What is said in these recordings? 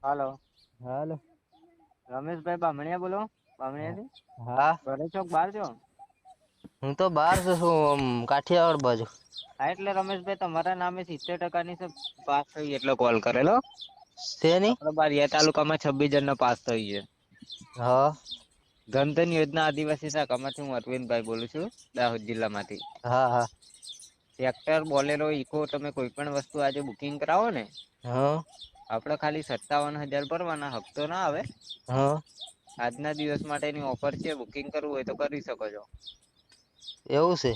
હાલો. હાલો. રમેશભાઈ બામણિયા બોલો? બામણિયાથી હા, ઘરે છો કે બહાર છો? હું તો બહાર છું આમ કાઠિયાવાડ બાજુ. હા એટલે રમેશભાઈ તમારા નામે 70% ની પાસ થઈ એટલે કોલ કરેલો. શેની? આપડે બારિયા તાલુકામાં 26 જણનો પાસ થઈ છે. હા. ધન યોજના આદિવાસી શાખામાંથી હું અરવિંદભાઈ બોલું છું, દાહોદ જિલ્લામાંથી. હા હા. ટ્રેક્ટર, બોલેરો, ઈકો તમે કોઈ પણ વસ્તુ આજે બુકિંગ કરાવો ને હા. આપડે ખાલી 57,000 ભરવાના, હપ્તો ના આવે. હા. આજના દિવસ માટેની ઓફર છે, બુકિંગ કરવું હોય તો કરી શકો છો. એવું છે.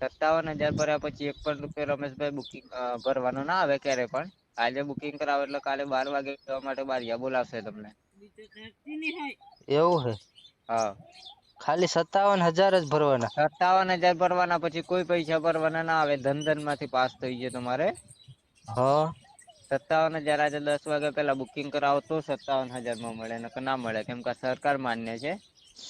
57,000 ભર્યા પછી એક પણ રૂપિયો રમેશભાઈ બુકિંગ ભરવાનો ના આવે ક્યારે પણ. આજે બુકિંગ કરાવો એટલે કાલે 12 વાગે જવા માટે બારિયા બોલાવશે તમને. એવું હે. હા. ખાલી 57,000 જ ભરવાના? 57,000 ભરવાના, પછી કોઈ પૈસા ભરવાના ના આવે, ધન માંથી પાસ થઈ જાય તમારે. હા. 57,000 આજે 10 વાગ્યા પેલા બુકિંગ કરાવો તો 57,000 માં મળે નકર ના મળે, કેમ કે સરકાર માન્ય છે.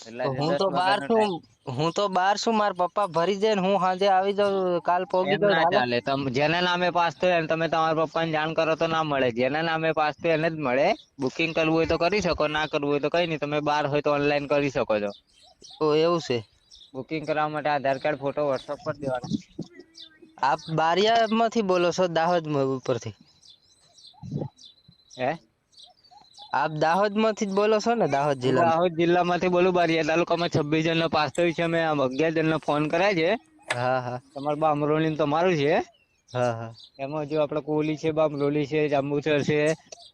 એટલે આજે હું 10 તો બહાર વાગ્યાનો છું. ટાઈમ હું તો બહાર છું, મારા પપ્પા ભરી જાય ને હું સાંજે આવી જાઉં, કાલ પોગી એમ જાઉં ના હાલે? ચાલે જેના નામે પાસ થયો એને તમે તમારા પપ્પા ને જાણ કરો તો ના મળે, જેના નામે પાસ થયો એને જ મળે. બુકિંગ કરવું હોય તો કરી શકો, ના કરવું હોય તો કઈ નઈ, તમે બહાર હોય તો ઓનલાઈન કરી શકો છો. તો એવું છે. બુકિંગ કરવા માટે આધાર કાર્ડ, ફોટો વોટ્સઅપ પર દેવાનો. આપ બારિયા માંથી બોલો છો? દાહોદ ઉપરથી? હે? આપ દાહોદ માંથી જ બોલો છો ને? દાહોદ હું જિલ્લામાં? દાહોદ જિલ્લામાંથી બોલું, બારિયા તાલુકામાં 26 જણનો પાસ થયું છે, અમે 11 જણને ફોન કર્યા છે. હા હા. તમાર બામરોલી તમારું છે. હા હા. એમાં જો આપડે કોહલી છે, બામરોલી છે, જાંબુસર છે,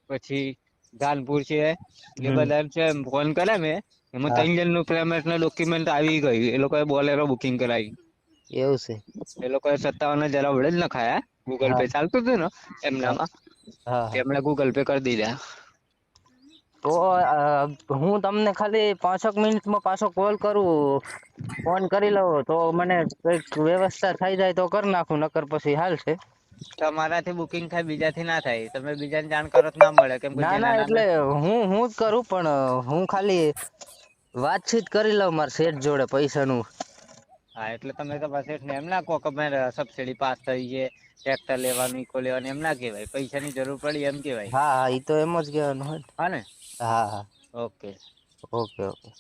પછી ધાનપુર છે, એ હમ બધા છે. ફોન કર્યા મેં, એમાં હા 3 જણનું પેમેન્ટ ડોક્યુમેન્ટ આવી ગયું, એ લોકોએ બોલેરો બુકિંગ કરાવી. એવું છે. એ લોકોએ 57,000 આવડે જ નખાયા. ગૂગલ હા પે ચાલતું હતું ને હા એમનામાં, હા હા એમણે ગૂગલ પે કરી દીધા. તો હું તમને ખાલી 5 મિનિટમાં પાછો કોલ કરું. ફોન કરી લઉ તો મને કઈક વ્યવસ્થા થઈ જાય તો કરી નાખું, નકર પછી હાલ છે. તમારાથી બુકિંગ થાય, બીજાથી ના થાય, તમે બીજાને જાણ કરો તો ના મળે. કેમ કે ના જેના ના નામે એટલે હું જ કરું, પણ હું ખાલી વાતચીત કરી લઉ મારા શેઠ જોડે પૈસાનું. હા એટલે તમે તો શેઠને એમ ના કહો કે સબસીડી પાસ થઈ છે. ટ્રેક્ટર લેવાનું, ઈકો લેવાનું, એમ ના કહેવાય, પૈસાની જરૂર પડી એમ કેવાય. હા હા, ઈ તો એમ જ કેવાનું હોય. હા ને હા હા. ઓકે. Okay okay.